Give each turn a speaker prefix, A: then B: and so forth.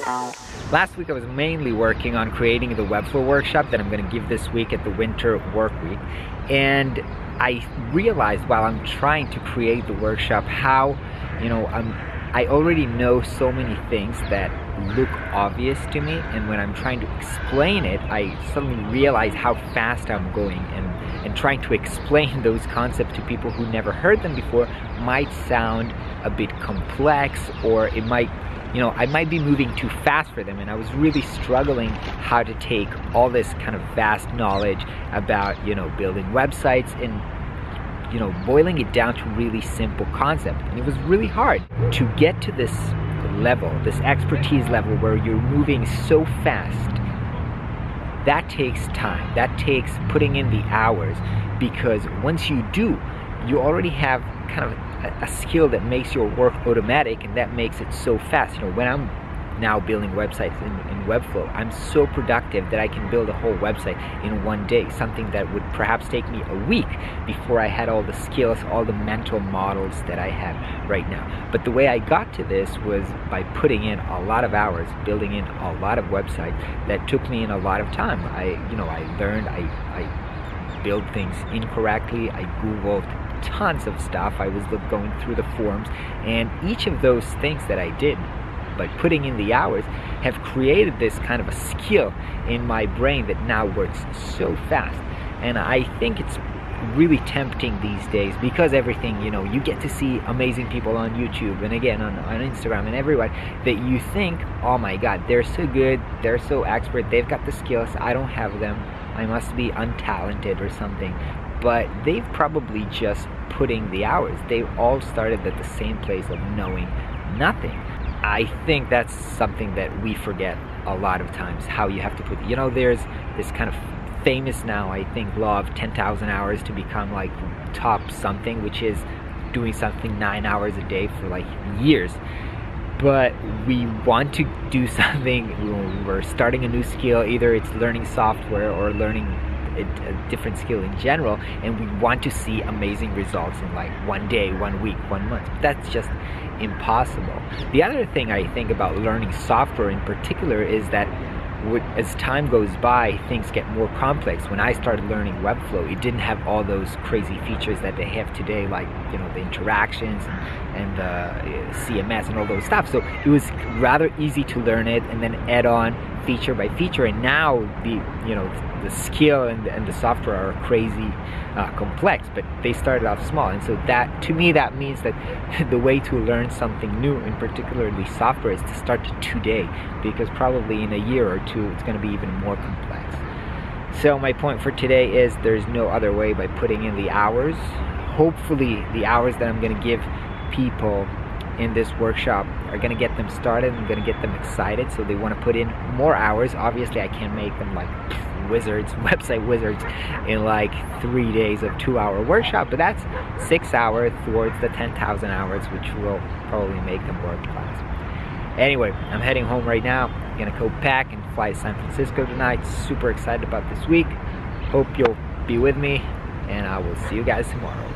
A: Last week I was mainly working on creating the Webflow workshop that I'm going to give this week at the winter work week, and I realized while I'm trying to create the workshop how, I already know so many things that look obvious to me, and when I'm trying to explain it, I suddenly realize how fast I'm going, and trying to explain those concepts to people who never heard them before might sound a bit complex, or it might, I might be moving too fast for them, and I was really struggling how to take all this kind of vast knowledge about, building websites and, boiling it down to really simple concepts. And it was really hard to get to this level, this expertise level where you're moving so fast. That takes time, that takes putting in the hours, because once you do, you already have kind of a skill that makes your work automatic, and that makes it so fast. When I'm now building websites in Webflow, I'm so productive that I can build a whole website in one day, something that would perhaps take me a week before I had all the skills, all the mental models that I have right now. But the way I got to this was by putting in a lot of hours, building in a lot of websites that took me in a lot of time. I learned, I built things incorrectly, I Googled tons of stuff, I was going through the forums, and each of those things that I did by putting in the hours have created this kind of a skill in my brain that now works so fast. And I think it's really tempting these days, because everything, you get to see amazing people on YouTube and again on Instagram and everywhere, that you think, oh my god, they're so good, they're so expert, they've got the skills, I don't have them, I must be untalented or something. But they've probably just putting the hours. They've all started at the same place of knowing nothing. I think that's something that we forget a lot of times, how you have to put, there's this kind of famous now, I think, law of 10,000 hours to become like top something, which is doing something 9 hours a day for like years. But we want to do something, we're starting a new skill, either it's learning software or learning a different skill in general, and we want to see amazing results in like 1 day, 1 week, 1 month. That's just impossible. The other thing I think about learning software in particular is that as time goes by, things get more complex. When I started learning Webflow, it didn't have all those crazy features that they have today, like the interactions and the CMS and all those stuff. So it was rather easy to learn it and then add on feature by feature. And now the skill and the software are crazy complex, but they started off small. And so that, to me, that means that the way to learn something new, in particularly software, is to start today, because probably in a year or two it's going to be even more complex. So my point for today is there's no other way by putting in the hours. Hopefully the hours that I'm going to give people in this workshop are going to get them started and going to get them excited, so they want to put in more hours. Obviously I can't make them like wizards, website wizards, in like 3 days of 2-hour workshop, but that's 6 hours towards the 10,000 hours, which will probably make them world class. Anyway, I'm heading home right now. I'm gonna go pack and fly to San Francisco tonight. Super excited about this week. Hope you'll be with me, and I will see you guys tomorrow.